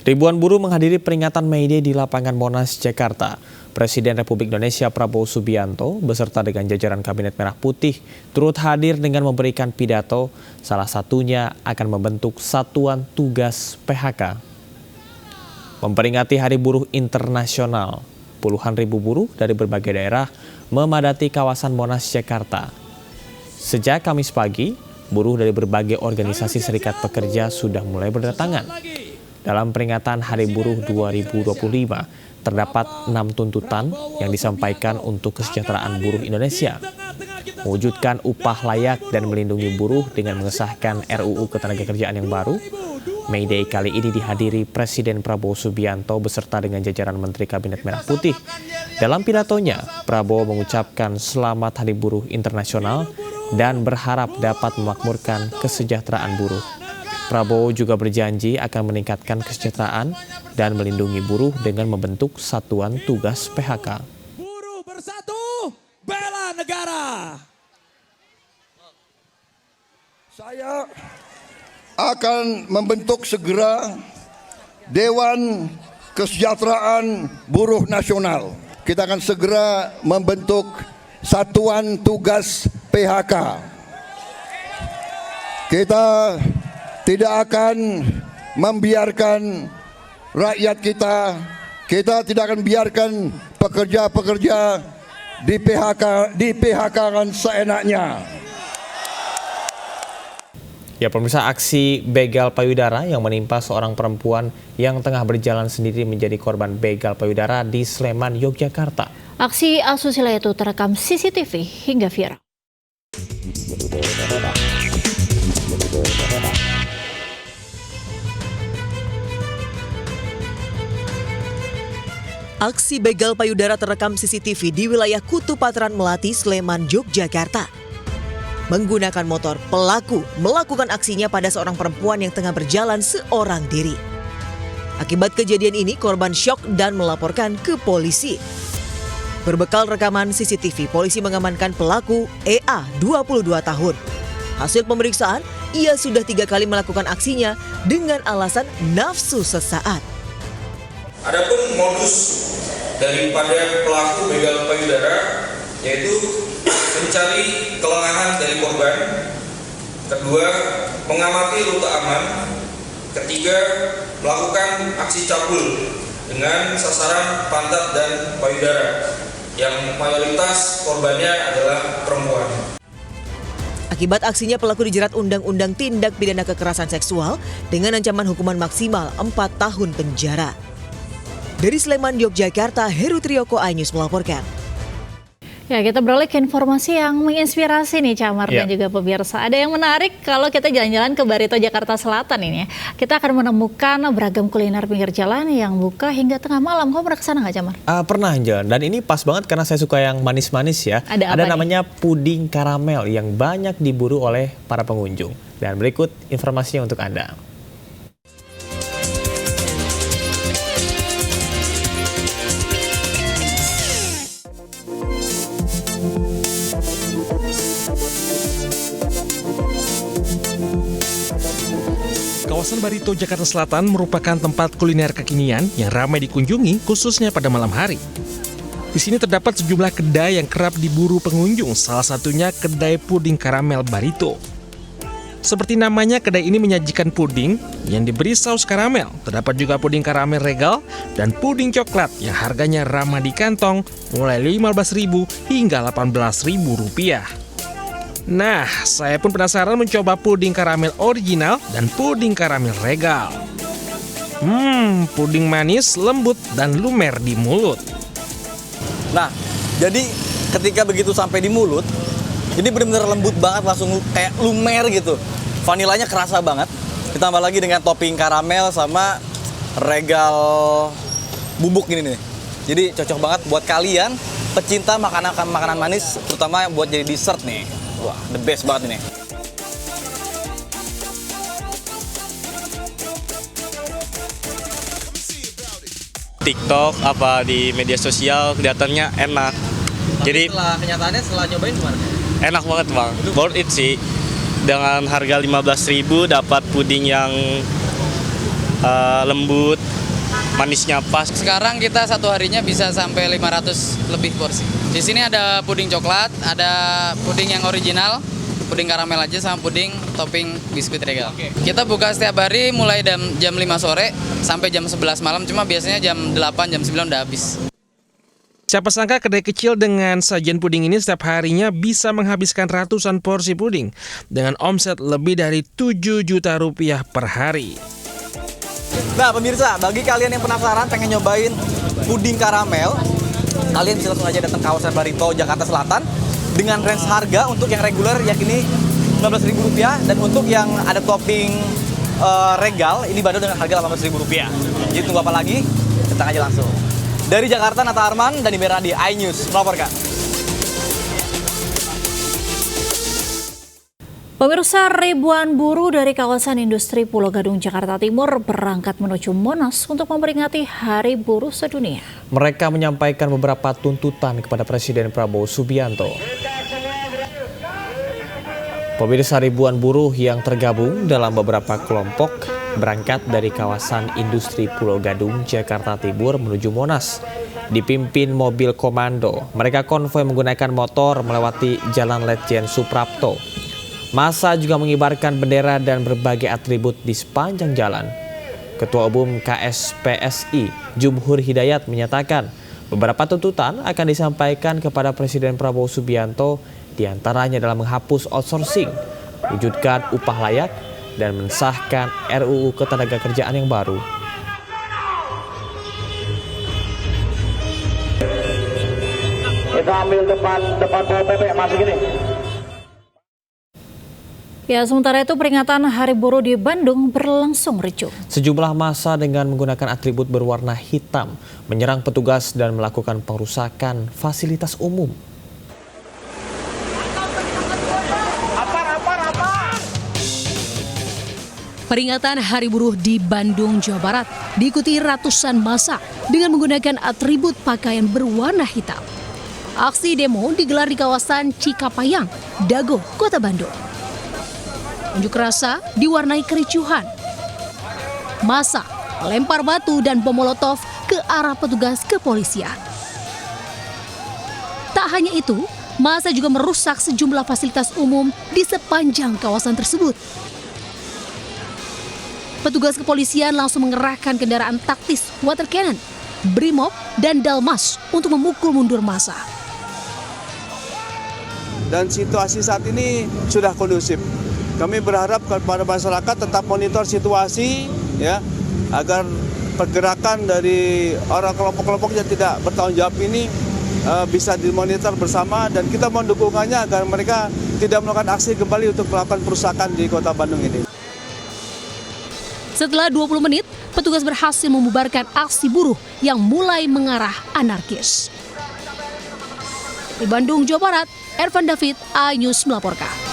Ribuan buruh menghadiri peringatan May Day di lapangan Monas, Jakarta. Presiden Republik Indonesia Prabowo Subianto beserta dengan jajaran Kabinet Merah Putih turut hadir dengan memberikan pidato, salah satunya akan membentuk Satuan Tugas PHK. Memperingati Hari Buruh Internasional, puluhan ribu buruh dari berbagai daerah memadati kawasan Monas, Jakarta. Sejak Kamis pagi, buruh dari berbagai organisasi serikat pekerja sudah mulai berdatangan. Dalam peringatan Hari Buruh 2025, terdapat 6 tuntutan yang disampaikan untuk kesejahteraan buruh Indonesia. Mewujudkan upah layak dan melindungi buruh dengan mengesahkan RUU Ketenagakerjaan yang baru. May Day kali ini dihadiri Presiden Prabowo Subianto beserta dengan jajaran Menteri Kabinet Merah Putih. Dalam pidatonya, Prabowo mengucapkan selamat Hari Buruh Internasional dan berharap dapat memakmurkan kesejahteraan buruh. Prabowo juga berjanji akan meningkatkan kesejahteraan dan melindungi buruh dengan membentuk Satuan Tugas PHK. Buruh bersatu, bela negara. Saya akan membentuk segera Dewan Kesejahteraan Buruh Nasional. Kita akan segera membentuk Satuan Tugas PHK. Kita tidak akan membiarkan rakyat kita tidak akan biarkan pekerja-pekerja di PHK-kan seenaknya. Ya, pemirsa, aksi begal payudara yang menimpa seorang perempuan yang tengah berjalan sendiri menjadi korban begal payudara di Sleman, Yogyakarta. Aksi asusila itu terekam CCTV hingga viral. Aksi begal payudara terekam CCTV di wilayah Kutu Patran Melati, Sleman, Yogyakarta. Menggunakan motor, pelaku melakukan aksinya pada seorang perempuan yang tengah berjalan seorang diri. Akibat kejadian ini, korban syok dan melaporkan ke polisi. Berbekal rekaman CCTV, polisi mengamankan pelaku EA, 22 tahun. Hasil pemeriksaan, ia sudah 3 kali melakukan aksinya dengan alasan nafsu sesaat. Adapun modus daripada pelaku begal payudara yaitu mencari kelengahan dari korban, kedua mengamati rute aman, ketiga melakukan aksi cabul dengan sasaran pantat dan payudara yang mayoritas korbannya adalah perempuan. Akibat aksinya pelaku dijerat Undang-Undang Tindak Pidana Kekerasan Seksual dengan ancaman hukuman maksimal 4 tahun penjara. Dari Sleman, Yogyakarta, Heru Trioko, iNews melaporkan. Ya, kita beralih ke informasi yang menginspirasi nih Camar dan juga pemirsa. Ada yang menarik kalau kita jalan-jalan ke Barito, Jakarta Selatan ini ya. Kita akan menemukan beragam kuliner pinggir jalan yang buka hingga tengah malam. Kamu pernah kesana nggak, Camar? Pernah, Jon. Dan ini pas banget karena saya suka yang manis-manis ya. Ada namanya puding karamel yang banyak diburu oleh para pengunjung. Dan berikut informasinya untuk Anda. Kawasan Barito, Jakarta Selatan merupakan tempat kuliner kekinian yang ramai dikunjungi khususnya pada malam hari. Di sini terdapat sejumlah kedai yang kerap diburu pengunjung, salah satunya kedai puding karamel Barito. Seperti namanya, kedai ini menyajikan puding yang diberi saus karamel. Terdapat juga puding karamel regal dan puding coklat yang harganya ramah di kantong mulai Rp15.000 hingga Rp18.000. Nah, saya pun penasaran mencoba puding karamel original dan puding karamel regal. Puding manis, lembut, dan lumer di mulut. Nah, jadi ketika begitu sampai di mulut, ini benar-benar lembut banget, langsung kayak lumer gitu. Vanilanya kerasa banget. Ditambah lagi dengan topping karamel sama regal bubuk ini nih. Jadi cocok banget buat kalian pecinta makanan manis, terutama buat jadi dessert nih. Wah, the best banget ini. TikTok apa di media sosial kelihatannya enak. Jadi setelah nyobain gimana? Enak banget, Bang. Worth it sih. Dengan harga 15.000 dapat puding yang lembut, manisnya pas. Sekarang kita satu harinya bisa sampai 500 lebih porsi. Di sini ada puding coklat, ada puding yang original, puding karamel aja sama puding topping biskuit regal. Kita buka setiap hari mulai jam 5 sore sampai jam 11 malam, cuma biasanya jam 8, jam 9 udah habis. Siapa sangka kedai kecil dengan sajian puding ini setiap harinya bisa menghabiskan ratusan porsi puding dengan omset lebih dari 7 juta rupiah per hari. Nah pemirsa, bagi kalian yang penasaran pengen nyobain puding karamel, kalian bisa langsung aja datang ke kawasan Barito, Jakarta Selatan dengan range harga untuk yang reguler yakni Rp19.000 dan untuk yang ada topping regal ini dibanderol dengan harga Rp18.000. Jadi tunggu apa lagi? Datang aja langsung. Dari Jakarta, Nata Arman dan Ibera di iNews melaporkan. Pemirsa, ribuan buruh dari kawasan industri Pulau Gadung, Jakarta Timur berangkat menuju Monas untuk memperingati Hari Buruh Sedunia. Mereka menyampaikan beberapa tuntutan kepada Presiden Prabowo Subianto. Pemirsa, ribuan buruh yang tergabung dalam beberapa kelompok berangkat dari kawasan industri Pulau Gadung, Jakarta Timur menuju Monas. Dipimpin mobil komando, mereka konvoi menggunakan motor melewati Jalan Letjen Suprapto. Massa juga mengibarkan bendera dan berbagai atribut di sepanjang jalan. Ketua Umum KSPSI, Jumhur Hidayat menyatakan beberapa tuntutan akan disampaikan kepada Presiden Prabowo Subianto, diantaranya dalam menghapus outsourcing, wujudkan upah layak, dan mensahkan RUU Ketenagakerjaan yang baru. Kita ambil depan PP masuk ini. Ya, sementara itu peringatan Hari Buruh di Bandung berlangsung ricuh. Sejumlah massa dengan menggunakan atribut berwarna hitam menyerang petugas dan melakukan pengrusakan fasilitas umum. Peringatan Hari Buruh di Bandung, Jawa Barat diikuti ratusan massa dengan menggunakan atribut pakaian berwarna hitam. Aksi demo digelar di kawasan Cikapayang, Dago, Kota Bandung. Unjuk rasa diwarnai kericuhan. Massa melempar batu dan bom molotov ke arah petugas kepolisian. Tak hanya itu, massa juga merusak sejumlah fasilitas umum di sepanjang kawasan tersebut. Petugas kepolisian langsung mengerahkan kendaraan taktis water cannon, Brimob, dan Dalmas untuk memukul mundur massa. Dan situasi saat ini sudah kondusif. Kami berharap kepada masyarakat tetap monitor situasi ya, agar pergerakan dari orang kelompok-kelompok yang tidak bertanggung jawab ini bisa dimonitor bersama, dan kita mohon dukungannya agar mereka tidak melakukan aksi kembali untuk melakukan perusakan di Kota Bandung ini. Setelah 20 menit, petugas berhasil membubarkan aksi buruh yang mulai mengarah anarkis. Di Bandung, Jawa Barat, Ervan David, iNews melaporkan.